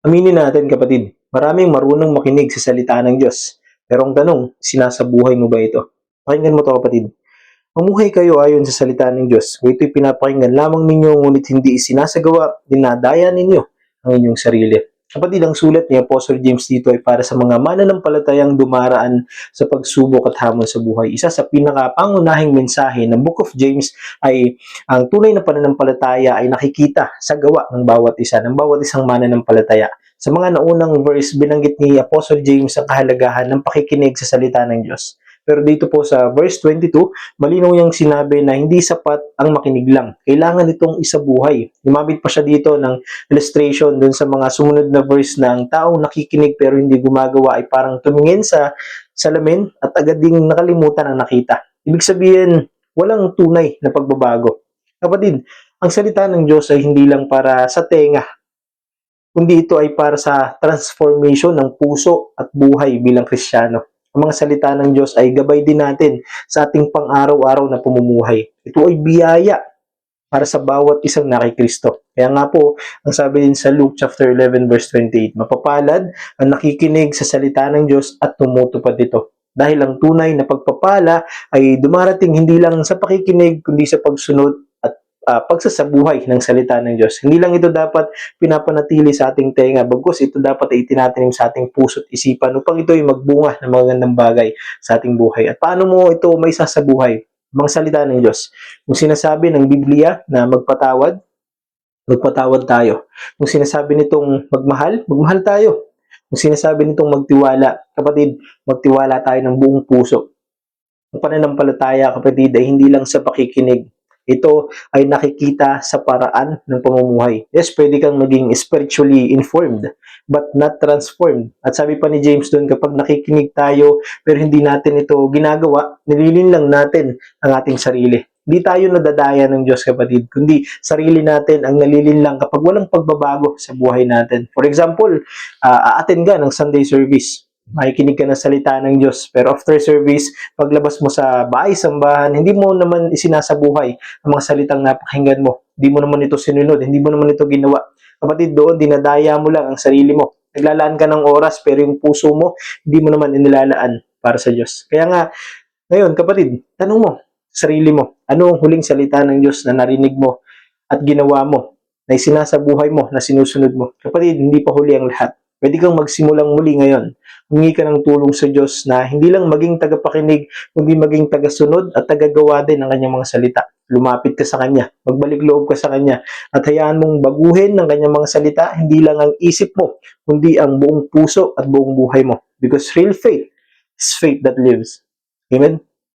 Aminin natin kapatid, maraming marunong makinig sa salita ng Diyos. Pero ang tanong, sinasabuhay mo ba ito? Pakinggan mo to kapatid. Mamuhay kayo ayon sa salita ng Diyos. Kung ito'y pinapakinggan lamang ninyo, ngunit hindi isinasagawa, dinadaya ninyo ang inyong sarili. Kapatid, ang sulat ni Apostle James dito ay para sa mga mananampalatayang dumaraan sa pagsubok at hamon sa buhay. Isa sa pinakapangunahing mensahe ng Book of James ay ang tunay na pananampalataya ay nakikita sa gawa ng bawat isa, ng bawat isang mananampalataya. Sa mga naunang verse, binanggit ni Apostle James ang kahalagahan ng pakikinig sa salita ng Diyos. Pero dito po sa verse 22, malinaw niyang sinabi na hindi sapat ang makinig lang. Kailangan itong isabuhay. Lumabit pa siya dito ng illustration dun sa mga sumunod na verse na ang taong nakikinig pero hindi gumagawa ay parang tumingin sa salamin at agad ding nakalimutan ang nakita. Ibig sabihin, walang tunay na pagbabago. Kapatid, ang salita ng Diyos ay hindi lang para sa tenga, kundi ito ay para sa transformation ng puso at buhay bilang Kristiyano. Ang mga salita ng Diyos ay gabay din natin sa ating pang-araw-araw na pamumuhay. Ito ay biyaya para sa bawat isang nakikristo. Kaya nga po, ang sabi din sa Luke chapter 11 verse 28, mapapalad ang nakikinig sa salita ng Diyos at tumutupad dito. Dahil ang tunay na pagpapala ay dumarating hindi lang sa pakikinig, kundi sa pagsunod at pagsasabuhay ng salita ng Diyos. Hindi lang ito dapat pinapanatili sa ating tenga, bagkus ito dapat ay itinatanim sa ating puso at isipan upang ito ay magbunga ng mga gandang bagay sa ating buhay. At paano mo ito may sasabuhay? Mga salita ng Diyos. Kung sinasabi ng Biblia na magpatawad, magpatawad tayo. Kung sinasabi nitong magmahal, magmahal tayo. Kung sinasabi nitong magtiwala, kapatid, magtiwala tayo ng buong puso. Ang pananampalataya, kapatid, ay hindi lang sa pakikinig. Ito ay nakikita sa paraan ng pamumuhay. Yes, pwede kang maging spiritually informed, but not transformed. At sabi pa ni James doon, kapag nakikinig tayo, pero hindi natin ito ginagawa, nililin lang natin ang ating sarili. Hindi tayo nadadaya ng Diyos, kapatid, kundi sarili natin ang nalilinlang kapag walang pagbabago sa buhay natin. For example, aattend ka ng Sunday service. Makikinig ka ng salita ng Diyos. Pero after service, paglabas mo sa bahay, sambahan, hindi mo naman isinasabuhay ang mga salitang napakinggan mo. Hindi mo naman ito sinunod, hindi mo naman ito ginawa. Kapatid, doon, dinadaya mo lang ang sarili mo. Naglalaan ka ng oras, pero yung puso mo, hindi mo naman inilalaan para sa Diyos. Kaya nga, ngayon, kapatid, tanong mo, sarili mo, ano ang huling salita ng Diyos na narinig mo at ginawa mo, na isinasabuhay mo, na sinusunod mo? Kapatid, hindi pa huli ang lahat. Pwede kang magsimulang muli ngayon. Humingi ka ng tulong sa Diyos na hindi lang maging tagapakinig, kundi maging tagasunod at tagagawa din ng kanyang mga salita. Lumapit ka sa Kanya, magbalik loob ka sa Kanya, at hayaan mong baguhin ng kanyang mga salita, hindi lang ang isip mo, kundi ang buong puso at buong buhay mo. Because real faith is faith that lives. Amen?